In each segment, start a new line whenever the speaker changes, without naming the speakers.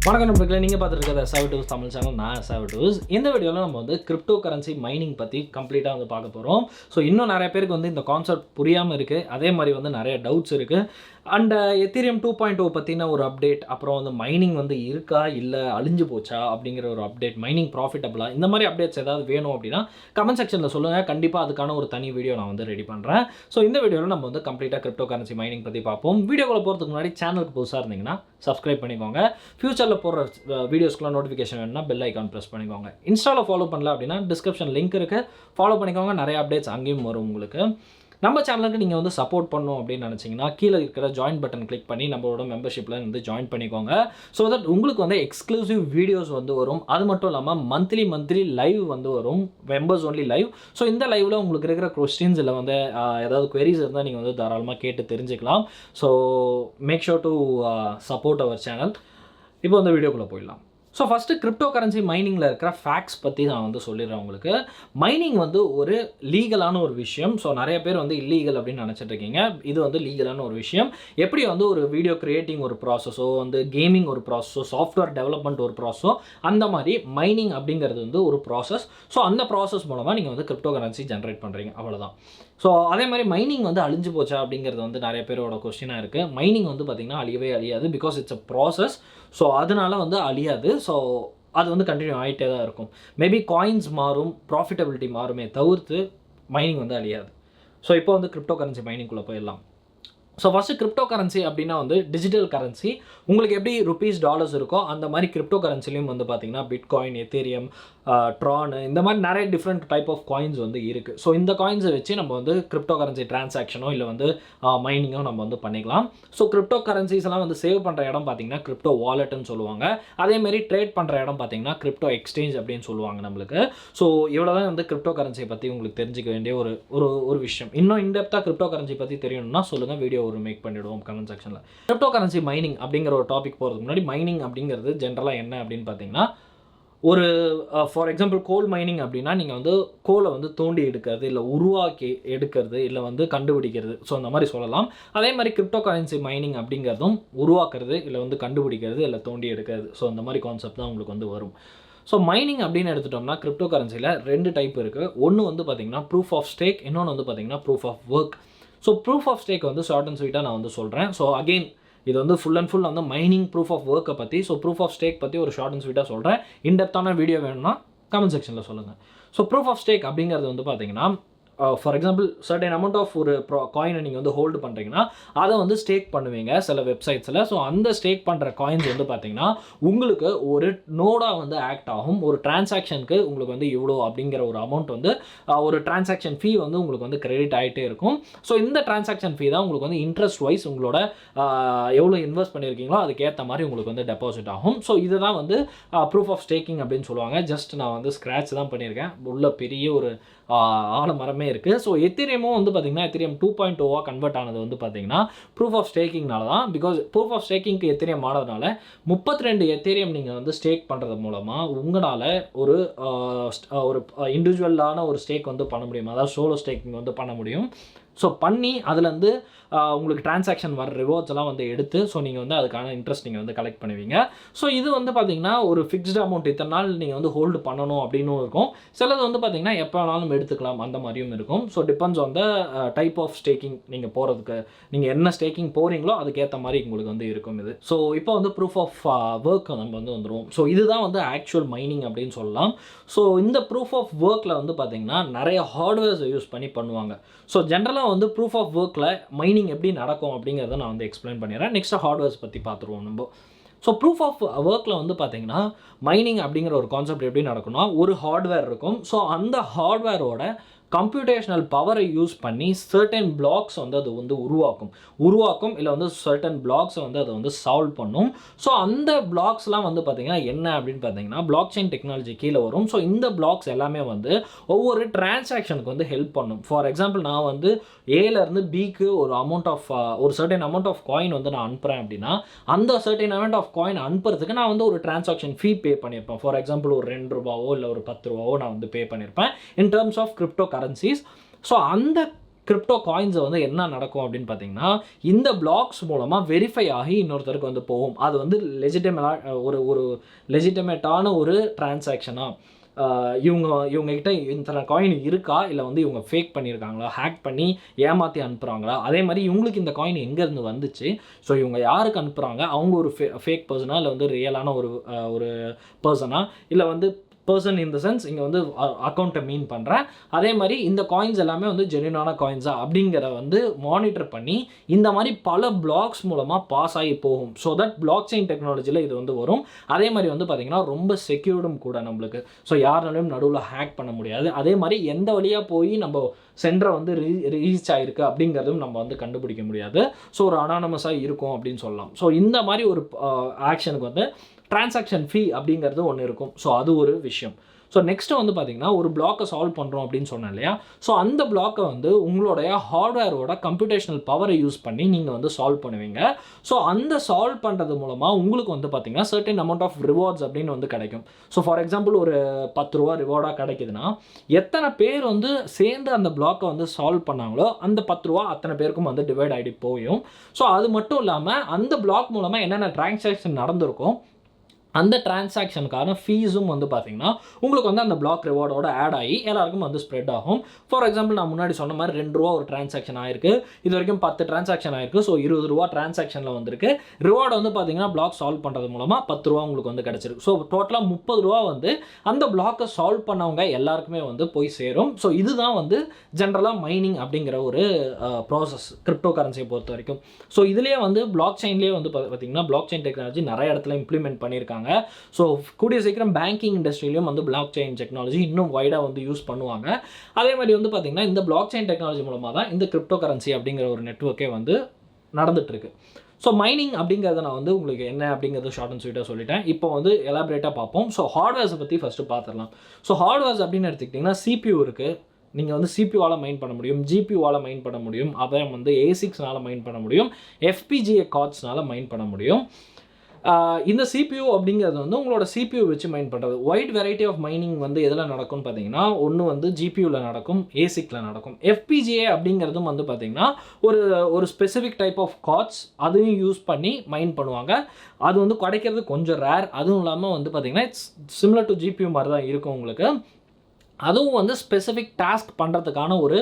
வணக்கம் நண்பர்களே, நீங்கள் பார்த்துட்டு இருக்கிற SRVTWIZ தமிழ் சேனல். நான் SRVTWIZ. இந்த வீடியோவில் நம்ம வந்து கிரிப்டோ கரன்சி மைனிங் பற்றி கம்ப்ளீட்டாக வந்து பார்க்க போகிறோம். ஸோ இன்னும் நிறைய பேருக்கு வந்து இந்த கான்செப்ட் புரியாமல் இருக்குது. அதே மாதிரி வந்து நிறைய டவுட்ஸ் இருக்குது. அண்ட் எத்தீரியம் 2.0 பற்றின ஒரு அப்டேட், அப்புறம் வந்து மைனிங் வந்து இருக்கா இல்லை அழிஞ்சு போச்சா அப்படிங்கிற ஒரு அப்டேட், மைனிங் ப்ராஃபிட்டபிளா, இந்த மாதிரி அப்டேட்ஸ் ஏதாவது வேணும் அப்படின்னா கமெண்ட் செக்ஷனில் சொல்லுங்கள். கண்டிப்பாக அதுக்கான ஒரு தனி வீடியோ நான் வந்து ரெடி பண்ணுறேன். ஸோ இந்த வீடியோவில் நம்ம வந்து கம்ப்ளீட்டாக கிரிப்டோ கரன்சி மைனிங் பற்றி பார்ப்போம். வீடியோக்குள்ள போகிறதுக்கு முன்னாடி சேனலுக்கு புதுசாக இருந்தீங்கன்னா சப்ஸ்கிரைப் பண்ணிக்கோங்க. ஃபியூச்சரில் போடுற வீடியோஸ்க்குலாம் நோட்டிஃபிகேஷன் வேணும்னா பெல் ஐக்கான் ப்ரெஸ் பண்ணிக்கோங்க. இன்ஸ்டாவில் ஃபாலோ பண்ணல அப்படின்னா டிஸ்கிரிப்ஷன் லிங்க் இருக்குது, ஃபாலோ பண்ணிக்கோங்க. நிறைய அப்டேட்ஸ் அங்கேயும் வரும் உங்களுக்கு. நம்ம சேனலுக்கு நீங்கள் வந்து சப்போர்ட் பண்ணணும் அப்படின்னு நினச்சிங்கன்னா கீழே இருக்கிற ஜாயின் பட்டன் கிளிக் பண்ணி நம்மளோட மெம்பர்ஷிப்பில் வந்து ஜாயின் பண்ணிக்கோங்க. ஸோ தட் உங்களுக்கு வந்து எக்ஸ்க்ளூசிவ் வீடியோஸ் வந்து வரும். அது மட்டும் இல்லாமல் மந்த்லி லைவ் வந்து வரும், மெம்பர்ஸ் ஒன்லி லைவ். ஸோ இந்த லைவில் உங்களுக்கு இருக்கிற கொஸ்டின்ஸ் இல்லை வந்து ஏதாவது குவெரிஸ் இருந்தால் நீங்கள் வந்து தாராளமாக கேட்டு தெரிஞ்சுக்கலாம். So make sure to support our channel. இப்போ வந்து வீடியோக்குள்ளே போயிடலாம். ஸோ ஃபஸ்ட்டு கிரிப்டோ கரன்சி மைனிங்கில் இருக்கிற ஃபேக்ட்ஸ் பற்றி நான் வந்து சொல்லிடுறேன் உங்களுக்கு. மைனிங் வந்து ஒரு லீகலான ஒரு விஷயம். ஸோ நிறைய பேர் வந்து இல்லீகல் அப்படின்னு நினச்சிட்டு இருக்கீங்க. இது வந்து லீகலான ஒரு விஷயம். எப்படி வந்து ஒரு வீடியோ கிரியேட்டிங் ஒரு ப்ராசஸோ, வந்து கேமிங் ஒரு ப்ராசஸோ, சாஃப்ட்வேர் டெவலப்மெண்ட் ஒரு ப்ராசஸோ, அந்த மாதிரி மைனிங் அப்படிங்கிறது வந்து ஒரு ப்ராசஸ். ஸோ அந்த ப்ராசஸ் மூலமாக நீங்கள் வந்து கிரிப்டோ கரன்சி ஜென்ரேட் பண்ணுறீங்க, அவ்வளோதான். ஸோ அதே மாதிரி மைனிங் வந்து அழிஞ்சு போச்சா அப்படிங்கிறது வந்து நிறைய பேரோட கொஸ்டினாக இருக்குது. மைனிங் வந்து பார்த்திங்கன்னா அழியவே அழியாது, because it's a process. So அதனால வந்து அழியாது. ஸோ அது வந்து கண்டினியூ ஆகிட்டே தான் இருக்கும். மேபி காயின்ஸ் மாறும், ப்ராஃபிட்டபிலிட்டி மாறுமே தவிர்த்து மைனிங் வந்து அழியாது. ஸோ இப்போ வந்து கிரிப்டோ கரன்சி மைனிங்குள்ளே போயிடலாம். ஸோ ஃபஸ்ட்டு கிரிப்டோ கரன்சி அப்படின்னா வந்து டிஜிட்டல் கரன்சி. உங்களுக்கு எப்படி ருபீஸ், டாலர்ஸ் இருக்கோ அந்த மாதிரி கிரிப்டோ கரன்சிலையும் வந்து பார்த்திங்கன்னா பிட்காயின், எத்தீரியம், ட்ரானு, இந்த மாதிரி நிறைய டிஃப்ரெண்ட் டைப் ஆஃப் காயின்ஸ் வந்து இருக்குது. ஸோ இந்த காயின்ஸை வச்சு நம்ம வந்து கிரிப்டோ கரன்சி டிரான்சாக்ஷனோ இல்லை வந்து மைனிங்கோ நம்ம வந்து பண்ணிக்கலாம். ஸோ கிரிப்டோ கரன்சிஸ் எல்லாம் வந்து சேவ் பண்ணுற இடம் பார்த்திங்கன்னா கிரிப்டோ வாலெட்னு சொல்லுவாங்க. அதேமாதிரி ட்ரேட் பண்ணுற இடம் பார்த்திங்கன்னா கிரிப்டோ எக்ஸ்சேஞ்ச் அப்படின்னு சொல்லுவாங்க நம்மளுக்கு. ஸோ இவ்வளோ தான் வந்து கிரிப்டோ கரன்சியை பற்றி உங்களுக்கு தெரிஞ்சிக்க வேண்டிய ஒரு விஷயம். இன்னும் இன்டெப்த்தாக கிரிப்டோ கரன்சி பற்றி தெரியணும்னா சொல்லுங்கள், வீடியோ ஒரு மேக் பண்ணிவிடுவோம் கமெண்ட் செக்ஷனில். கிரிப்டோ கரன்சி மைனிங் அப்படிங்கிற ஒரு டாபிக் போகிறதுக்கு முன்னாடி மைனிங் அப்படிங்கிறது ஜென்ரலாக என்ன அப்படின்னு பார்த்தீங்கன்னா, ஒரு ஃபார் எக்ஸாம்பிள் கோல் மைனிங் அப்படின்னா நீங்கள் வந்து கோலை வந்து தோண்டி எடுக்கிறது, இல்லை உருவாக்கி எடுக்கிறது, இல்லை வந்து கண்டுபிடிக்கிறது. ஸோ அந்த மாதிரி சொல்லலாம். அதே மாதிரி கிரிப்டோ கரன்சி மைனிங் அப்படிங்கிறதும் உருவாக்குறது, இல்லை வந்து கண்டுபிடிக்கிறது, இல்லை தோண்டி எடுக்கிறது. ஸோ அந்த மாதிரி கான்செப்ட் தான் உங்களுக்கு வந்து வரும். ஸோ மைனிங் அப்படின்னு எடுத்துட்டோம்னா கிரிப்டோ கரன்சியில் 2 டைப் இருக்குது. ஒன்று வந்து பார்த்திங்கன்னா ப்ரூஃப் ஆஃப் ஸ்டேக், இன்னொன்று வந்து பார்த்திங்கன்னா proof of work. So proof of stake வந்து ஷார்ட் அண்ட் ஸ்வீட்டாக நான் வந்து சொல்கிறேன். ஸோ அகெயின் இது வந்து ஃபுல் அண்ட் ஃபுல் வந்து மைனிங் ப்ரூஃப் ஆஃப் ஒர்க்கை பற்றி. ஸோ ப்ரூஃப் ஆஃப் ஸ்டேக் பற்றி ஒரு ஷார்ட் அண்ட் ஸ்வீட்டாக சொல்கிறேன். இன்டெப்த்தான வீடியோ வேணும்னா கமெண்ட் செக்ஷனில் சொல்லுங்கள். ஸோ ப்ரூஃப் ஆஃப் ஸ்டேக் அப்படிங்கிறது வந்து பார்த்திங்கன்னா, for example certain amount of ஒரு காயினை நீங்கள் வந்து ஹோல்டு பண்ணுறீங்கன்னா அதை வந்து ஸ்டேக் பண்ணுவீங்க சில வெப்சைட்ஸில். ஸோ அந்த ஸ்டேக் பண்ணுற காயின்ஸ் வந்து பார்த்திங்கன்னா உங்களுக்கு ஒரு நோடாக வந்து ஆக்ட் ஆகும். ஒரு டிரான்சாக்ஷனுக்கு உங்களுக்கு வந்து இவ்வளோ அப்படிங்கிற ஒரு அமௌண்ட் வந்து ஒரு டிரான்சாக்ஷன் ஃபீ வந்து உங்களுக்கு வந்து கிரெடிட் ஆகிட்டே இருக்கும். ஸோ இந்த டிரான்சாக்ஷன் ஃபீ தான் உங்களுக்கு வந்து இன்ட்ரெஸ்ட் வைஸ் உங்களோட எவ்வளோ இன்வெஸ்ட் பண்ணியிருக்கீங்களோ அதுக்கேற்ற மாதிரி உங்களுக்கு வந்து டெபாசிட் ஆகும். ஸோ இதுதான் வந்து ப்ரூஃப் ஆஃப் ஸ்டேக்கிங் அப்படின்னு சொல்லுவாங்க. ஜஸ்ட் நான் வந்து ஸ்க்ராட்ச் தான் பண்ணியிருக்கேன், உள்ள பெரிய ஒரு ஆலமரமே இருக்குது. ஸோ எத்தீரியமும் வந்து பார்த்திங்கன்னா எத்தீரியம் 2.0 கன்வெர்ட் ஆனது வந்து பார்த்திங்கன்னா ப்ரூஃப் ஆஃப் ஸ்டேக்கிங்னால தான். பிகாஸ் ப்ரூஃப் ஆஃப் ஸ்டேக்கிங்க்கு எத்தீரியம் ஆனதுனால 32 எத்தீரியம் நீங்கள் வந்து ஸ்டேக் பண்ணுறது மூலமாக உங்களால் ஒரு இண்டிவிஜுவலான ஒரு ஸ்டேக் வந்து பண்ண முடியும். அதாவது சோலோ ஸ்டேக்கிங் வந்து பண்ண முடியும். ஸோ பண்ணி அதுலேருந்து உங்களுக்கு டிரான்சாக்ஷன் வர ரிவார்ட்ஸ் எல்லாம் வந்து எடுத்து ஸோ நீங்கள் வந்து அதுக்கான இன்ட்ரெஸ்ட் நீங்கள் வந்து கலெக்ட் பண்ணுவீங்க. ஸோ இது வந்து பார்த்திங்கன்னா ஒரு ஃபிக்ஸ்டு அமௌண்ட் இத்தனை நாள் நீங்கள் வந்து ஹோல்டு பண்ணணும் அப்படின்னு இருக்கும். சிலது வந்து பார்த்திங்கன்னா எப்போ வேணாலும் எடுத்துக்கலாம், அந்த மாதிரியும் இருக்கும். So depends on the type of staking நீங்கள் போகிறதுக்கு, நீங்கள் என்ன ஸ்டேக்கிங் போகிறீங்களோ அதுக்கேற்ற மாதிரி உங்களுக்கு வந்து இருக்கும் இது. ஸோ இப்போ வந்து ப்ரூஃப் ஆஃப் ஒர்க் நம்ம வந்து வந்துடும். ஸோ இதுதான் வந்து ஆக்சுவல் மைனிங் அப்படின்னு சொல்லலாம். ஸோ இந்த ப்ரூஃப் ஆஃப் ஒர்க்கில் வந்து பார்த்திங்கன்னா நிறைய ஹார்ட்வேர்ஸை யூஸ் பண்ணி பண்ணுவாங்க. ஸோ ஜென்ரலாக வந்து ப்ரூஃப் ஆஃப் ஒர்க்கில் மைனிங் எப்படி நடக்கும் அப்படிங்கிறத நான் வந்து எக்ஸ்பிளைன் பண்ணிடுறேன். நெக்ஸ்ட்டு ஹார்ட்வேர்ஸ் பற்றி பார்த்துருவோம் நம்ம. ஸோ ப்ரூஃப் ஆஃப் ஒர்க்கில் வந்து பார்த்திங்கன்னா மைனிங் அப்படிங்கிற ஒரு கான்செப்ட் எப்படி நடக்கும்னா, ஒரு ஹார்ட்வேர் இருக்கும். ஸோ அந்த ஹார்ட்வேரோட கம்ப்யூட்டேஷனல் பவரை யூஸ் பண்ணி சர்டன் பிளாக்ஸ் வந்து அது வந்து உருவாக்கும் இல்லை வந்து சர்டன் பிளாக்ஸை வந்து அதை வந்து சால்வ் பண்ணும். ஸோ அந்த பிளாக்ஸ்லாம் வந்து பார்த்திங்கன்னா என்ன அப்படின்னு பார்த்தீங்கன்னா பிளாக் செயின் டெக்னாலஜி கீழே வரும். ஸோ இந்த பிளாக்ஸ் எல்லாமே வந்து ஒவ்வொரு டிரான்சாக்ஷனுக்கு வந்து ஹெல்ப் பண்ணும். ஃபார் எக்ஸாம்பிள் நான் வந்து ஏலேருந்து பிக்கு ஒரு சர்டன் அமௌண்ட் ஆஃப் காயின் வந்து நான் அனுப்புகிறேன் அப்படின்னா அந்த சர்டன் அமௌண்ட் ஆஃப் காயின் அனுப்புறதுக்கு நான் வந்து ஒரு டிரான்சாக்ஷன் ஃபீ பே பண்ணியிருப்பேன். ஃபார் எக்ஸாம்பிள் ஒரு 2 ரூபாவோ இல்லை ஒரு 10 ரூபாவோ நான் வந்து பே பண்ணியிருப்பேன் in terms of crypto currencies. So அந்த கிரிப்டோ காயின்ஸை வந்து என்ன நடக்கும் அப்படின்னு பார்த்தீங்கன்னா, இந்த பிளாக்ஸ் மூலமாக வெரிஃபை ஆகி இன்னொருத்தருக்கு வந்து போகும். அது வந்து ஒரு லெஜிட்டிமேட்டான ஒரு டிரான்சாக்ஷனாக இவங்ககிட்ட இத்தனை காயின் இருக்கா, இல்லை வந்து இவங்க ஃபேக் பண்ணியிருக்காங்களா, ஹேக் பண்ணி ஏமாற்றி அனுப்புகிறாங்களா, அதே மாதிரி இவங்களுக்கு இந்த காயின் எங்கேருந்து வந்துச்சு, ஸோ இவங்க யாருக்கு அனுப்புகிறாங்க, அவங்க ஒரு ஃபேக் பர்சனாக இல்லை வந்து ரியலான ஒரு பர்சனா, இல்லை வந்து பர்சன் இன் த சென்ஸ் இங்கே வந்து அக்கௌண்ட்டை மீன் பண்ணுறேன், அதே மாதிரி இந்த காயின்ஸ் எல்லாமே வந்து ஜென்யூனான காயின்ஸா அப்படிங்கிற வந்து மானிட்டர் பண்ணி இந்த மாதிரி பல பிளாக்ஸ் மூலமாக பாஸ் ஆகி போகும். ஸோ தட் பிளாக் செயின் டெக்னாலஜியில் இது வந்து வரும். அதே மாதிரி வந்து பார்த்திங்கன்னா ரொம்ப செக்யூர்டும் கூட நம்மளுக்கு. ஸோ யாருனாலையும் நடுவில் ஹேக் பண்ண முடியாது. அதே மாதிரி எந்த வழியாக போய் நம்ம சென்டரை வந்து ரீச் ஆகிருக்கு அப்படிங்கிறதும் நம்ம வந்து கண்டுபிடிக்க முடியாது. ஸோ ஒரு அனானமஸாக இருக்கும் அப்படின்னு சொல்லலாம். ஸோ இந்த மாதிரி ஒரு ஆக்ஷனுக்கு வந்து டிரான்சாக்ஷன் ஃபீ அப்படிங்கிறது ஒன்று இருக்கும். ஸோ அது ஒரு விஷயம். ஸோ நெக்ஸ்ட்டு வந்து பார்த்திங்கன்னா ஒரு பிளாக்கை சால்வ் பண்ணுறோம் அப்படின்னு சொன்னேன் இல்லையா. ஸோ அந்த பிளாக்கை வந்து உங்களுடைய ஹார்ட்வேரோட கம்ப்யூட்டேஷனல் பவரை யூஸ் பண்ணி நீங்கள் வந்து சால்வ் பண்ணுவீங்க. ஸோ அந்த சால்வ் பண்ணுறது மூலமாக உங்களுக்கு வந்து பார்த்திங்கன்னா சர்டன் அமௌண்ட் ஆஃப் ரிவார்ட்ஸ் அப்படின்னு வந்து கிடைக்கும். ஸோ ஃபார் எக்ஸாம்பிள் ஒரு 10 ரூபா ரிவார்டாக கிடைக்குதுன்னா, எத்தனை பேர் வந்து சேர்ந்து அந்த பிளாக்கை வந்து சால்வ் பண்ணாங்களோ அந்த 10 ரூபா அத்தனை பேருக்கும் வந்து டிவைட் ஆகிட்டு போயும். ஸோ அது மட்டும் இல்லாமல் அந்த பிளாக் மூலமாக என்னென்ன டிரான்சாக்ஷன் நடந்திருக்கும் அந்த டிரான்சாக்ஷனுக்கான ஃபீஸும் வந்து பார்த்திங்கன்னா உங்களுக்கு வந்து அந்த பிளாக் ரிவார்டோட ஆட் ஆகி எல்லாருக்கும் வந்து ஸ்ப்ரெட் ஆகும். ஃபார் எக்ஸாம்பிள் நான் முன்னாடி சொன்ன மாதிரி 2 ரூபா ஒரு டிரான்சாக்ஷன் ஆயிருக்கு, இது வரைக்கும் 10 டிரான்சாக்ஷன் ஆயிருக்கு. ஸோ 20 ரூபா டிரான்சாக்ஷனில் வந்திருக்கு. ரிவார்டு வந்து பார்த்திங்கன்னா பிளாக் சால்வ் பண்ணுறது மூலமாக 10 ரூபா உங்களுக்கு வந்து கிடச்சிருக்கு. ஸோ டோட்டலாக 30 ரூபா வந்து அந்த பிளாக்கை சால்வ் பண்ணவங்க எல்லாருக்குமே வந்து போய் சேரும். ஸோ இதுதான் வந்து ஜென்ரலாக மைனிங் அப்படிங்கிற ஒரு ப்ராசஸ் கிரிப்டோ கரன்சியை பொறுத்த வரைக்கும். ஸோ இதுலேயே வந்து பிளாக் செயின்லேயே வந்து பார்த்திங்கன்னா பிளாக் செயின் டெக்னாலஜி நிறைய இடத்துல இம்ப்ளிமெண்ட் பண்ணியிருக்காங்க. ஸோ கூடிய சீக்கிரம் பேங்கிங் இண்டஸ்ட்ரியிலையும் வந்து பிளாக் செயின் டெக்னாலஜி இன்னும் வைடாக வந்து யூஸ் பண்ணுவாங்க. அதே மாதிரி வந்து பார்த்திங்கன்னா இந்த பிளாக் செயின் டெக்னாலஜி மூலமாக தான் இந்த கிரிப்டோ கரன்சி அப்படிங்கிற ஒரு நெட்வொர்க்கே வந்து நடந்துகிட்ருக்கு. ஸோ மைனிங் அப்படிங்கிறத நான் வந்து உங்களுக்கு என்ன அப்படிங்கிறது ஷார்ட் அண்ட் ஸ்வீட்டாக சொல்லிட்டேன். இப்போ வந்து எலாபரேட்டாக பார்ப்போம். ஸோ ஹார்ட்வேர்ஸை பற்றி ஃபஸ்ட்டு பார்த்துடலாம். ஸோ ஹார்ட்வேர்ஸ் அப்படின்னு எடுத்துக்கிட்டிங்கன்னா CPU இருக்குது. நீங்கள் வந்து CPUவால் மைன் பண்ண முடியும், GPUவால் மைன் பண்ண முடியும், அப்புறம் வந்து ASICஸ்னால் மைன் பண்ண முடியும், FPGA கார்ட்ஸ்னால் மைன் பண்ண முடியும். இந்த CPU அப்படிங்கிறது வந்து உங்களோட CPU வச்சு மைன் பண்ணுறது. வைட் வெரைட்டி ஆஃப் மைனிங் வந்து எதில் நடக்கும்னு பார்த்தீங்கன்னா, ஒன்று வந்து GPUவில் நடக்கும், ASICல நடக்கும். FPGA அப்படிங்கிறதும் வந்து பார்த்திங்கன்னா ஒரு ஸ்பெசிஃபிக் டைப் ஆஃப் கார்ட்ஸ் அதையும் யூஸ் பண்ணி மைன் பண்ணுவாங்க. அது வந்து கிடைக்கிறது கொஞ்சம் ரேர். அதுவும் இல்லாமல் வந்து பார்த்திங்கன்னா இட்ஸ் சிமிலர் டு GPU மாதிரி தான் இருக்கும் உங்களுக்கு. அதுவும் வந்து ஸ்பெசிஃபிக் டாஸ்க் பண்ணுறதுக்கான ஒரு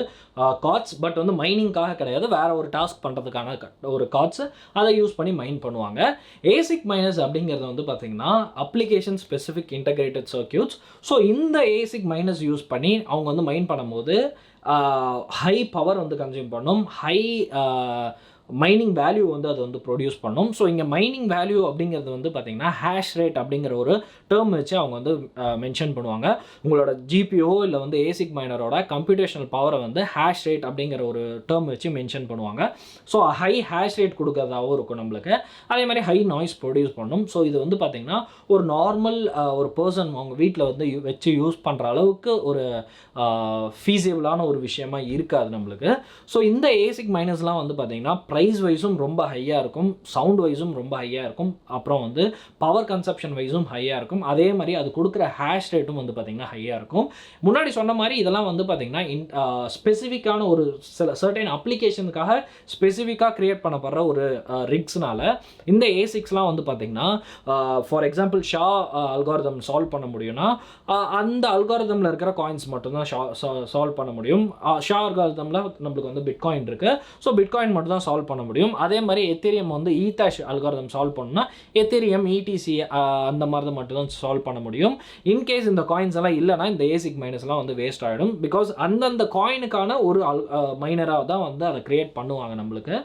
கார்ட்ஸ், பட் வந்து மைனிங்காக கிடையாது, வேறு ஒரு டாஸ்க் பண்ணுறதுக்கான ஒரு கார்ட்ஸ், அதை யூஸ் பண்ணி மைன் பண்ணுவாங்க. ஏசிக் மைனர்ஸ் அப்படிங்கிறது வந்து பார்த்திங்கன்னா application specific integrated circuits. So இந்த ஏசிக் மைனர்ஸ் யூஸ் பண்ணி அவங்க வந்து மைன் பண்ணும்போது ஹை பவர் வந்து கன்சியூம் பண்ணும், ஹை மைனிங் வேல்யூ வந்து அது வந்து ப்ரொடியூஸ் பண்ணும். ஸோ இங்கே மைனிங் வேல்யூ அப்படிங்கிறது வந்து பார்த்திங்கன்னா ஹேஷ் ரேட் அப்படிங்கிற ஒரு டேர்ம் வச்சு அவங்க வந்து மென்ஷன் பண்ணுவாங்க. உங்களோட GPU இல்லை வந்து ஏசிக் மைனரோட கம்ப்யூட்டேஷனல் பவரை வந்து ஹேஷ் ரேட் அப்படிங்கிற ஒரு டேர்ம் வச்சு மென்ஷன் பண்ணுவாங்க. ஸோ ஹை ஹேஷ் ரேட் கொடுக்கறதாகவும் இருக்கும் நம்மளுக்கு. அதே மாதிரி ஹை நாய்ஸ் ப்ரொடியூஸ் பண்ணும். ஸோ இது வந்து பார்த்திங்கன்னா ஒரு நார்மல் ஒரு பர்சன் அவங்க வீட்டில் வந்து வச்சு யூஸ் பண்ணுற அளவுக்கு ஒரு ஃபீஸிபிளான ஒரு விஷயமா இருக்காது நம்மளுக்கு. ஸோ இந்த ஏசிக் மைனர்ஸ்லாம் வந்து பார்த்திங்கன்னா ப்ரைஸ் வைஸும் ரொம்ப ஹையாக இருக்கும், சவுண்ட் வைஸும் ரொம்ப ஹையாக இருக்கும், அப்புறம் வந்து பவர் கன்சப்ஷன் வைஸும் ஹையாக இருக்கும். அதே மாதிரி அது கொடுக்குற ஹேஷ் ரேட்டும் வந்து பார்த்திங்கன்னா ஹையாக இருக்கும். முன்னாடி சொன்ன மாதிரி இதெல்லாம் வந்து பார்த்திங்கன்னா ஸ்பெசிஃபிக்கான ஒரு சில சர்டைன் அப்ளிகேஷனுக்காக ஸ்பெசிஃபிக்காக க்ரியேட் பண்ணப்படுற ஒரு ரிக்ஸ்னால இந்த ஏசிக்ஸ்லாம் வந்து பார்த்திங்கன்னா for example Shah algorithm solve பண்ண முடியும்னா அந்த அல்காரிதமில் இருக்கிற காயின்ஸ் மட்டும்தான் சால்வ் பண்ண முடியும். ஷா அல்காரிதமில் நம்மளுக்கு வந்து பிட்காயின் இருக்குது. ஸோ பிட்காயின் மட்டும் தான் சால்வ் பண்ண முடியும். அதே மாதிரி எத்தீரியம் வந்து ஈத்தாஷ் அல்காரிதம் சால்வ் பண்ணணும்னா எத்தீரியம் ETC அந்த மாதிரி தான் மட்டும் தான் சால்வ் பண்ண முடியும். இன்கேஸ் இந்த காயின்ஸ் எல்லாம் இல்லைனா இந்த ஏசிக் மைனர்ஸ்லாம் வந்து வேஸ்ட் ஆகிடும். பிகாஸ் அந்தந்த காயினுக்கான ஒரு மைனராக தான் வந்து அதை க்ரியேட் பண்ணுவாங்க நம்மளுக்கு.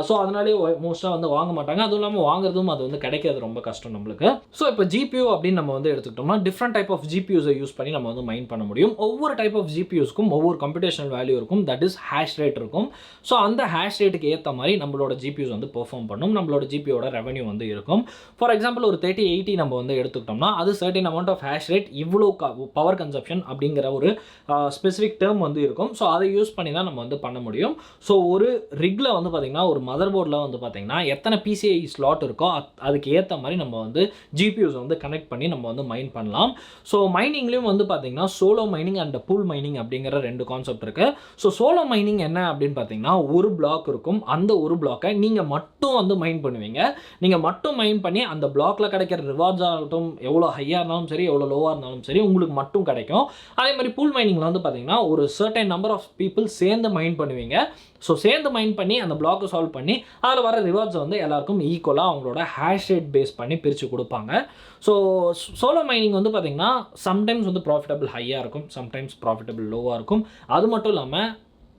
ஸோ அதனாலே மோஸ்ட்டாக வந்து வாங்க மாட்டாங்க. அதுவும் இல்லாமல் வாங்குறதும் அது வந்து கிடைக்கிறது ரொம்ப கஷ்டம் நம்மளுக்கு. ஸோ இப்போ GPU அப்படின்னு நம்ம வந்து எடுத்துக்கிட்டோம்னா டிஃப்ரெண்ட் டைப் ஆஃப் GPUஸை யூஸ் பண்ணி நம்ம வந்து மைன் பண்ண முடியும். ஒவ்வொரு டைப் ஆஃப் GPUஸ்க்கும் ஒவ்வொரு கம்ப்யூட்டேஷனல் வேல்யூ இருக்கும், தட் இஸ் ஹேஷ் ரேட் இருக்கும். ஸோ அந்த ஹேஷ் ரேட்டுக்கு ஏற்ற மாதிரி நம்மளோட GPUஸ் வந்து பெர்ஃபார்ம் பண்ணும், நம்மளோட GPUவோட ரெவன்யூ வந்து இருக்கும். ஃபார் எக்ஸாம்பிள் ஒரு 3080 நம்ம வந்து எடுத்துக்கிட்டோம்னா அது certain amount of hash rate இவ்வளோ பவர் கன்சப்ஷன் அப்படிங்கிற ஒரு ஸ்பெசிஃபிக் டேர்ம் வந்து இருக்கும். ஸோ அதை யூஸ் பண்ணி தான் நம்ம வந்து பண்ண முடியும். ஸோ ஒரு ரிக்ல வந்து பார்த்திங்கன்னா பார்த்தீங்கன்னா ஒரு மதர் போர்டில் வந்து பார்த்தீங்கன்னா எத்தனை PCI ஸ்லாட் இருக்கோ அதுக்கு ஏற்ற மாதிரி நம்ம வந்து GPUs வந்து கனெக்ட் பண்ணி நம்ம வந்து மைன் பண்ணலாம். ஸோ மைனிங்லேயும் வந்து பார்த்தீங்கன்னா solo mining and pool mining அப்படிங்கிற 2 கான்செப்ட் இருக்குது. ஸோ சோலோ மைனிங் என்ன அப்படின்னு பார்த்தீங்கன்னா ஒரு பிளாக் இருக்கும், அந்த ஒரு பிளாக்கை நீங்கள் மட்டும் வந்து மைன் பண்ணுவீங்க. நீங்கள் மட்டும் மைன் பண்ணி அந்த பிளாக்ல கிடைக்கிற ரிவார்ட்ஸ் ஆகட்டும், எவ்வளோ ஹையாக இருந்தாலும் சரி எவ்வளோ லோவாக இருந்தாலும் சரி உங்களுக்கு மட்டும் கிடைக்கும். அதே மாதிரி பூல் மைனிங்கில் வந்து பார்த்தீங்கன்னா ஒரு சர்டைன் நம்பர் ஆஃப் பீப்புள் சேர்ந்து மைன் பண்ணுவீங்க. ஸோ சேர்ந்து மைன் பண்ணி அந்த பிளாக்கை சால்வ் பண்ணி அதில் வர ரிவார்ட்ஸ் வந்து எல்லாருக்கும் ஈக்குவலாக அவங்களோட ஹேஷ் ரேட் பேஸ் பண்ணி பிரித்து கொடுப்பாங்க. ஸோ சோலோ மைனிங் வந்து பார்த்தீங்கன்னா சம்டைம்ஸ் வந்து ப்ராஃபிட்டபிள் ஹையாக இருக்கும், சம்டைம்ஸ் ப்ராஃபிட்டபிள் லோவாக இருக்கும். அது மட்டும் இல்லாமல்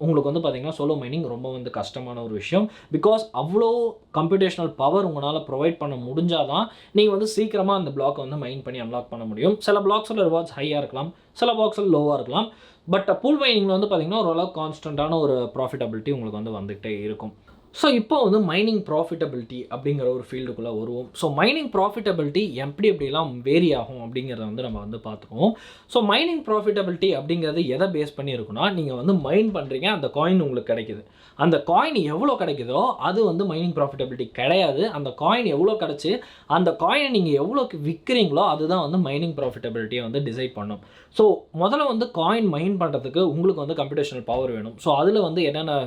உங்களுக்கு வந்து பார்த்தீங்கன்னா சோலோ மைனிங் ரொம்ப வந்து கஷ்டமான ஒரு விஷயம். பிகாஸ் அவ்வளோ கம்ப்யூட்டேஷனல் பவர் உங்களால் ப்ரொவைட் பண்ண முடிஞ்சால் தான் நீங்கள் வந்து சீக்கிரமாக அந்த பிளாக்கை வந்து மைன் பண்ணி அன்லாக் பண்ண முடியும். சில பிளாக்ஸில் ரிவார்ட்ஸ் ஹையாக இருக்கலாம், சில பிளாக்ஸில் லோவாக இருக்கலாம். பட் பூல் மைனிங்கில் வந்து பார்த்தீங்கன்னா ஓரளவுக்கு கான்ஸ்டண்ட்டான ஒரு ப்ராஃபிட்டபிலிட்டி உங்களுக்கு வந்து வந்துகிட்டே இருக்கும். ஸோ இப்போ வந்து மைனிங் ப்ராஃபிட்டபிலிட்டி அப்படிங்கிற ஒரு ஃபீல்டுக்குள்ளே வருவோம். ஸோ மைனிங் ப்ராஃபிட்டபிலிட்டி எப்படிலாம் வேரி ஆகும் அப்படிங்கிறத வந்து நம்ம வந்து பார்த்துருவோம். ஸோ மைனிங் ப்ராஃபிட்டபிலிட்டி அப்படிங்கிறது எதை பேஸ் பண்ணி இருக்குன்னா, நீங்கள் வந்து மைன் பண்ணுறீங்க, அந்த காயின் உங்களுக்கு கிடைக்குது. அந்த காயின் எவ்வளோ கிடைக்குதோ அது வந்து மைனிங் ப்ராஃபிட்டபிலிட்டி கிடையாது. அந்த காயின் எவ்வளோ கிடச்சி அந்த காயினை நீங்கள் எவ்வளோக்கு விற்கிறீங்களோ அதுதான் வந்து மைனிங் ப்ராஃபிட்டபிலிட்டியை வந்து டிசைட் பண்ணும். ஸோ முதல்ல வந்து காயின் மைன் பண்ணுறதுக்கு உங்களுக்கு வந்து கம்ப்யூட்டேஷனல் பவர் வேணும். ஸோ அதில் வந்து என்னென்ன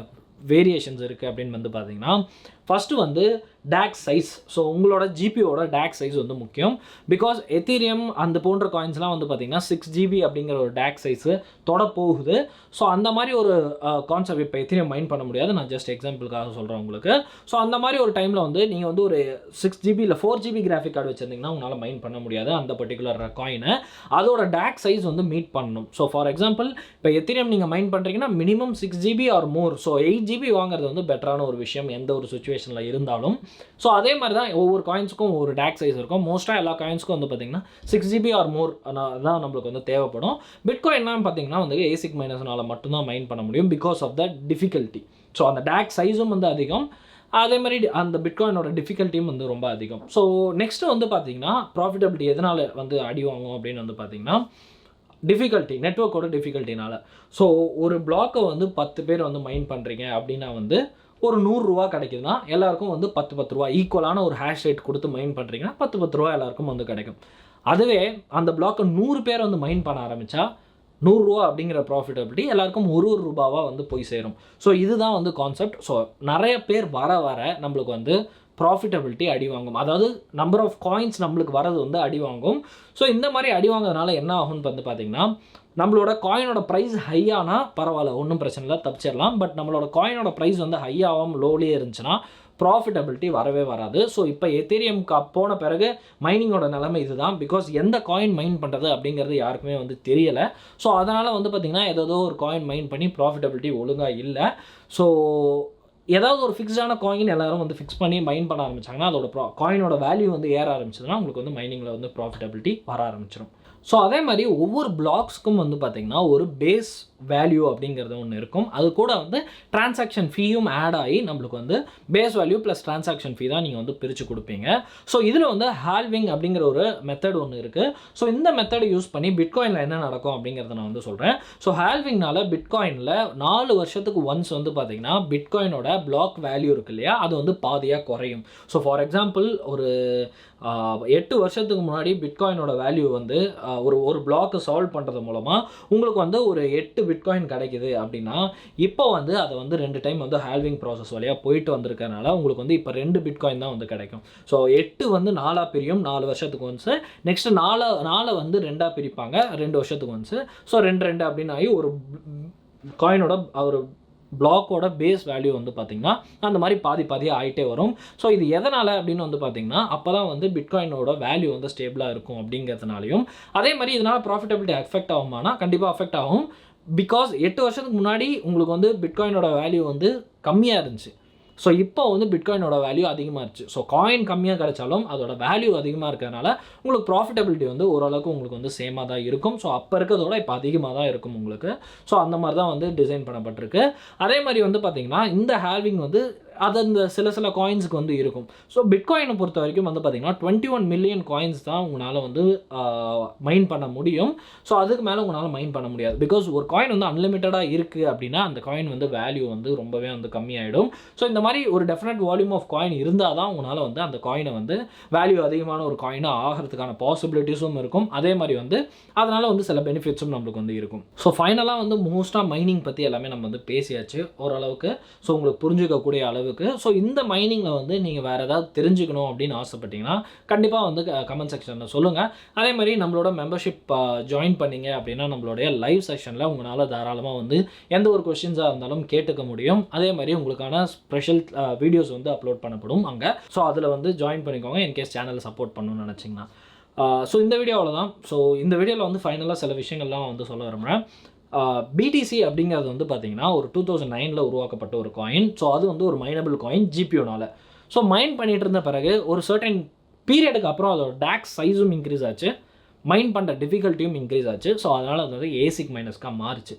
வேரியேஷன்ஸ் இருக்குது அப்படின்னு வந்து பார்த்தீங்கன்னா, ஃபஸ்ட்டு வந்து டேக் சைஸ். ஸோ உங்களோட ஜிபியோட டேக் சைஸ் வந்து முக்கியம். பிகாஸ் எத்தீரியம் அந்த போன்ற காயின்ஸ்லாம் வந்து பார்த்தீங்கன்னா 6GB அப்படிங்கிற ஒரு டேக் சைஸு தொட போகுது. ஸோ அந்த மாதிரி ஒரு கான்செப்ட் இப்போ எத்தீரியம் மைன் பண்ண முடியாது, நான் ஜஸ்ட் எக்ஸாம்பிளுக்காக சொல்கிறேன் உங்களுக்கு. ஸோ அந்த மாதிரி ஒரு டைமில் வந்து நீங்கள் வந்து ஒரு 6GB இல்லை 4GB கிராஃபிக் கார்டு வச்சுருந்தீங்கன்னா உங்களால் மைன் பண்ண முடியாது அந்த பர்டிகுலர் காயினை. அதோட டேக் சைஸ் வந்து மீட் பண்ணணும். ஸோ ஃபார் எக்ஸாம்பிள் இப்போ எத்தீரியம் நீங்கள் மைன் பண்ணுறீங்கன்னா மினிமம் 6GB ஆர் மோர். ஸோ 8GB வாங்குறது வந்து பெட்டரான ஒரு விஷயம் எந்த ஒரு சுச்சுவேஷனில் இருந்தாலும். ஸோ அதே மாதிரி தான் ஒவ்வொரு காயின்ஸுக்கும் ஒரு டேக் சைஸ் இருக்கும். மோஸ்ட்டாக எல்லா காயின்ஸுக்கும் வந்து பார்த்தீங்கன்னா 6GB ஆர் மோர் தான் நம்மளுக்கு வந்து தேவைப்படும். பிட்காயின்லாம் பார்த்தீங்கன்னா வந்து ஏசிக் மைனஸ்னால மட்டும்தான் மைன் பண்ண முடியும் because of the difficulty. So அந்த டேக் சைஸும் வந்து அதிகம், அதே மாதிரி அந்த பிட்காயினோட டிஃபிகல்ட்டியும் வந்து ரொம்ப அதிகம். ஸோ நெக்ஸ்ட்டு வந்து பார்த்தீங்கன்னா ப்ராஃபிட்டபிலிட்டி எதனால் வந்து அடி வாங்கும் அப்படின்னு வந்து பார்த்தீங்கன்னா டிஃபிகல்ட்டி, நெட்வொர்க்கோட டிஃபிகல்ட்டினால. ஸோ ஒரு பிளாக்கை வந்து 10 பேர் வந்து மைன் பண்ணுறீங்க அப்படின்னா வந்து ஒரு 100 ரூபா கிடைக்குதுன்னா எல்லாருக்கும் வந்து 10 ரூபா ஈக்குவலான ஒரு ஹேஷ் ரேட் கொடுத்து மைன் பண்ணுறீங்கன்னா 10 ரூபா எல்லாருக்கும் வந்து கிடைக்கும். அதுவே அந்த பிளாக்கை 100 பேர் வந்து மைன் பண்ண ஆரம்பித்தா 100 ரூபா அப்படிங்கிற ப்ராஃபிட்டபிலிட்டி எல்லாருக்கும் ஒரு ரூபாவாக வந்து போய் சேரும். ஸோ இதுதான் வந்து கான்செப்ட். ஸோ நிறைய பேர் வர நம்மளுக்கு வந்து ப்ராஃபிட்டபிலிட்டி அடி வாங்கும். அதாவது நம்பர் ஆஃப் காயின்ஸ் நம்மளுக்கு வரது வந்து அடி வாங்கும். ஸோ இந்த மாதிரி அடி வாங்குறதுனால என்ன ஆகும்னு வந்து பார்த்தீங்கன்னா, நம்மளோட காயினோட ப்ரைஸ் ஹையானா பரவாயில்ல, ஒன்றும் பிரச்சனை இல்லை, தப்பிச்சிடலாம். பட் நம்மளோட காயினோட ப்ரைஸ் வந்து ஹையாகவும் லோலியே இருந்துச்சுன்னா ப்ராஃபிட்டபிலிட்டி வரவே வராது. ஸோ இப்போ எத்தீரியம் போன பிறகு மைனிங்கோட நிலைமை இதுதான். பிகாஸ் எந்த காயின் மைன் பண்ணுறது அப்படிங்கிறது யாருக்குமே வந்து தெரியலை. ஸோ அதனால் வந்து பார்த்திங்கன்னா ஏதோ ஒரு காயின் மைன் பண்ணி ப்ராஃபிட்டபிலிட்டி ஒழுங்காக இல்லை. ஸோ ஏதாவது ஒரு ஃபிக்ஸ்டான காயின் எல்லாரும் வந்து ஃபிக்ஸ் பண்ணி மைன் பண்ண ஆரம்பிச்சாங்கன்னா அதோட காயினோட வேல்யூ வந்து ஏற ஆரம்பிச்சதுன்னா உங்களுக்கு வந்து மைனிங்கில் வந்து ப்ராஃபிட்டபிலிட்டி வர ஆரம்பிச்சிடும். ஸோ அதே மாதிரி ஒவ்வொரு பிளாக்ஸ்க்கும் வந்து பார்த்திங்கன்னா ஒரு பேஸ் வேல்யூ அப்படிங்கிறது ஒன்று இருக்கும். அது கூட வந்து டிரான்சாக்ஷன் ஃபீயும் ஆட் ஆகி நம்மளுக்கு வந்து base value plus transaction fee தான் நீங்கள் வந்து பிரித்து கொடுப்பீங்க. ஸோ இதில் வந்து ஹால்விங் அப்படிங்கிற ஒரு மெத்தட் ஒன்று இருக்குது. ஸோ இந்த மெத்தடை யூஸ் பண்ணி பிட்காயினில் என்ன நடக்கும் அப்படிங்கிறத நான் வந்து சொல்கிறேன். ஸோ ஹால்விங்னால பிட்காயினில் 4 வருஷத்துக்கு ஒன்ஸ் வந்து பார்த்திங்கன்னா பிட்காயினோட பிளாக் வேல்யூ இருக்கு இல்லையா, அது வந்து பாதியாக குறையும். ஸோ ஃபார் எக்ஸாம்பிள் ஒரு 8 வருஷத்துக்கு முன்னாடி பிட்காயினோட வேல்யூ வந்து ஒரு பிளாக்கை சால்வ் பண்ணுறது மூலமாக உங்களுக்கு வந்து ஒரு 8 பிட்காயின் கிடைக்குது அப்படின்னா இப்போ வந்து அதை வந்து 2 டைம் வந்து ஹால்விங் ப்ராசஸ் வழியாக போயிட்டு வந்திருக்கனால உங்களுக்கு வந்து இப்போ 2 பிட்காயின் தான் வந்து கிடைக்கும். ஸோ 8 வந்து 4 பிரியும் 4 வருஷத்துக்கு ஒன்ஸு. நெக்ஸ்ட்டு 4 வந்து 2 பிரிப்பாங்க 2 வருஷத்துக்கு ஒன்ஸு. ஸோ 2 அப்படின்னு ஆகி ஒரு காயினோட ஒரு பிளாக்கோட பேஸ் வேல்யூ வந்து பார்த்திங்கன்னா அந்த மாதிரி பாதியாக ஆகிட்டே வரும். ஸோ இது எதனால் அப்படின்னு வந்து பார்த்திங்கன்னா அப்போ தான் வந்து பிட்காயினோட வேல்யூ வந்து ஸ்டேபிளாக இருக்கும் அப்படிங்கிறதுனாலையும், அதே மாதிரி இதனால் ப்ராஃபிட்டபிலிட்டி அஃபெக்ட் ஆகுமானா கண்டிப்பாக அஃபெக்ட் ஆகும். பிகாஸ் 8 வருஷத்துக்கு முன்னாடி உங்களுக்கு வந்து பிட்காயினோட வேல்யூ வந்து கம்மியாக இருந்துச்சு. ஸோ இப்போ வந்து பிட்காயினோட வேல்யூ அதிகமாக இருந்துச்சு. ஸோ காயின் கம்மியாக கிடைச்சாலும் அதோட வேல்யூ அதிகமாக இருக்கிறதுனால உங்களுக்கு ப்ராஃபிட்டபிலிட்டி வந்து ஓரளவுக்கு உங்களுக்கு வந்து சேமாக தான் இருக்கும். ஸோ அப்போ இருக்கிறதோட இப்போ அதிகமாக தான் இருக்கும் உங்களுக்கு. ஸோ அந்த மாதிரி தான் வந்து டிசைன் பண்ணப்பட்டிருக்கு. அதே மாதிரி வந்து பார்த்திங்கன்னா இந்த ஹால்விங் வந்து அது அந்த சில காயின்ஸுக்கு வந்து இருக்கும். ஸோ பிட்காயினை பொறுத்த வரைக்கும் வந்து பார்த்திங்கன்னா 21 மில்லியன் காயின்ஸ் தான் உங்களால் வந்து மைன் பண்ண முடியும். ஸோ அதுக்கு மேலே உங்களால் மைன் பண்ண முடியாது. பிகாஸ் ஒரு காயின் வந்து அன்லிமிட்டடாக இருக்குது அப்படின்னா அந்த காயின் வந்து வேல்யூ வந்து ரொம்பவே வந்து கம்மியாயிடும். ஸோ இந்த மாதிரி ஒரு டெஃபினட் வால்யூம் ஆஃப் காயின் இருந்தால் தான் உங்களால் வந்து அந்த காயினை வந்து வேல்யூ அதிகமான ஒரு காயினாக ஆகிறதுக்கான பாசிபிலிட்டிஸும் இருக்கும். அதே மாதிரி வந்து அதனால் வந்து சில பெனிஃபிட்ஸும் நம்மளுக்கு வந்து இருக்கும். ஸோ ஃபைனலாக வந்து மோஸ்ட்டாக மைனிங் பற்றி எல்லாமே நம்ம வந்து பேசியாச்சு ஓரளவுக்கு. ஸோ உங்களுக்கு புரிஞ்சுக்கக்கூடிய அளவுக்கு. ஸோ இந்த மைனிங்கில் வந்து நீங்கள் வேறு ஏதாவது தெரிஞ்சுக்கணும் அப்படின்னு ஆசைப்பட்டீங்கன்னா கண்டிப்பாக வந்து கமெண்ட் செக்ஷனில் சொல்லுங்கள். அதே மாதிரி நம்மளோட மெம்பர்ஷிப் ஜாயின் பண்ணிங்க அப்படின்னா நம்மளுடைய லைவ் செஷனில் உங்களால் தாராளமாக வந்து எந்த ஒரு கொஸ்டின்ஸாக இருந்தாலும் கேட்டுக்க முடியும். அதே மாதிரி உங்களுக்கான ஸ்பெஷல் வீடியோஸ் வந்து அப்லோட் பண்ணப்படும் அங்கே. ஸோ அதில் வந்து ஜாயின் பண்ணிக்கோங்க இன்கேஸ் சேனலை சப்போர்ட் பண்ணணும்னு நினச்சிங்கன்னா. ஸோ இந்த வீடியோவில் தான். ஸோ இந்த வீடியோவில் வந்து ஃபைனலாக சில விஷயங்கள்லாம் வந்து சொல்ல விரும்புகிறேன். பிடிசி அப்படிங்கிறது வந்து பார்த்திங்கன்னா ஒரு 2009 உருவாக்கப்பட்ட ஒரு காயின். ஸோ அது வந்து ஒரு மைனபிள் காயின் ஜிபியூனால். ஸோ மைன் பண்ணிகிட்டு இருந்த பிறகு ஒரு சர்டன் பீரியடுக்கு அப்புறம் அதோட டேக்ஸ் சைஸும் இன்க்ரீஸ் ஆச்சு, மைன் பண்ணுற டிஃபிகல்ட்டியும் இன்க்ரீஸ் ஆச்சு. ஸோ அதனால் அது வந்து ஏசிக் மைனஸ்க்காக மாறிச்சு.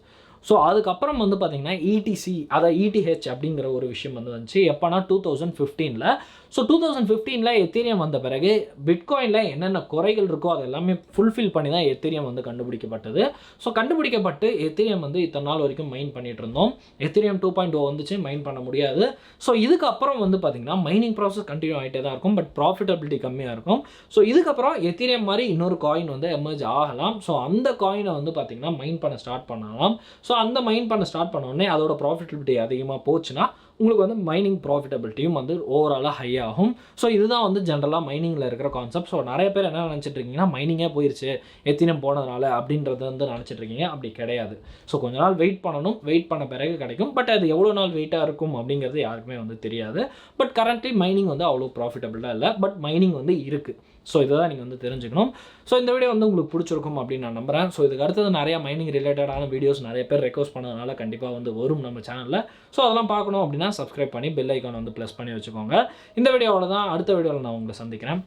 ஸோ அதுக்கப்புறம் வந்து பார்த்திங்கன்னா இடிசி அதாவது இடிஹெச் அப்படிங்கிற ஒரு விஷயம் வந்து வந்துச்சு. எப்போனா 2015. ஸோ 2015 எத்தீரியம் வந்த பிறகு பிட்காயினில் என்னென்ன குறைகள் இருக்கோ அது எல்லாமே ஃபுல்ஃபில் பண்ணி தான் எத்தீரியம் வந்து கண்டுபிடிக்கப்பட்டது. ஸோ கண்டுபிடிக்கப்பட்டு எத்தீரியம் வந்து இத்தனை நாள் வரைக்கும் மைன் பண்ணிகிட்டு இருந்தோம். எத்தீரியம் 2.0 வந்துச்சு, மைன் பண்ண முடியாது. ஸோ இதுக்கப்புறம் வந்து பார்த்திங்கன்னா மைனிங் ப்ராசஸ் கண்டினியூ ஆகிட்டே தான் இருக்கும், பட் ப்ராஃபிட்டபிலிட்டி கம்மியாக இருக்கும். ஸோ இதுக்கப்புறம் எத்தீரியம் மாதிரி இன்னொரு காயின் வந்து எமர்ஜ் ஆகலாம். ஸோ அந்த காயினை வந்து பார்த்திங்கன்னா மைன் பண்ண ஸ்டார்ட் பண்ணலாம். ஸோ அந்த மைன் பண்ண ஸ்டார்ட் பண்ணோடனே அதோட ப்ராஃபிட்டபிலிட்டி அதிகமாக போச்சுன்னா உங்களுக்கு வந்து மைனிங் ப்ராஃபிட்டபிலிட்டியும் வந்து ஓவராலாக ஹை ஆகும். ஸோ இதுதான் வந்து ஜென்ரலாக மைனிங்கில் இருக்கிற கான்செப்ட். ஸோ நிறைய பேர் என்ன நினச்சிட்டு இருக்கீங்கன்னா மைனிங்கே போயிடுச்சு எத்தீரியம் போனதுனால அப்படின்றத வந்து நினச்சிட்டு இருக்கீங்க. அப்படி கிடையாது. ஸோ கொஞ்ச நாள் வெயிட் பண்ணணும், வெயிட் பண்ண பிறகு கிடைக்கும். பட் அது எவ்வளோ நாள் வெயிட்டாக இருக்கும் அப்படிங்கிறது யாருக்குமே வந்து தெரியாது. பட் கரண்ட்லி மைனிங் வந்து அவ்வளோ ப்ராஃபிட்டபிளாக இல்லை, பட் மைனிங் வந்து இருக்குது. ஸோ இதை தான் நீங்கள் வந்து தெரிஞ்சுக்கணும். ஸோ இந்த வீடியோ வந்து உங்களுக்கு பிடிச்சிருக்கும் அப்படின்னு நான் நம்புகிறேன். ஸோ இதுக்கு அடுத்தது நிறையா மைனிங் ரிலேட்டடான வீடியோஸ் நிறைய பேர் ரெக்வஸ்ட் பண்ணதுனால கண்டிப்பாக வந்து வரும் நம்ம சேனலில். ஸோ அதெல்லாம் பார்க்கணும் அப்படின்னா சப்ஸ்கிரைப் பண்ணி பெல் ஐக்கான் வந்து ப்ளஸ் பண்ணி வச்சுக்கோங்க. இந்த வீடியோவில் தான் அடுத்த வீடியோவில் நான் உங்களை சந்திக்கிறேன்.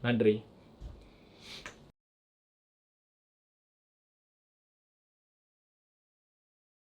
நன்றி.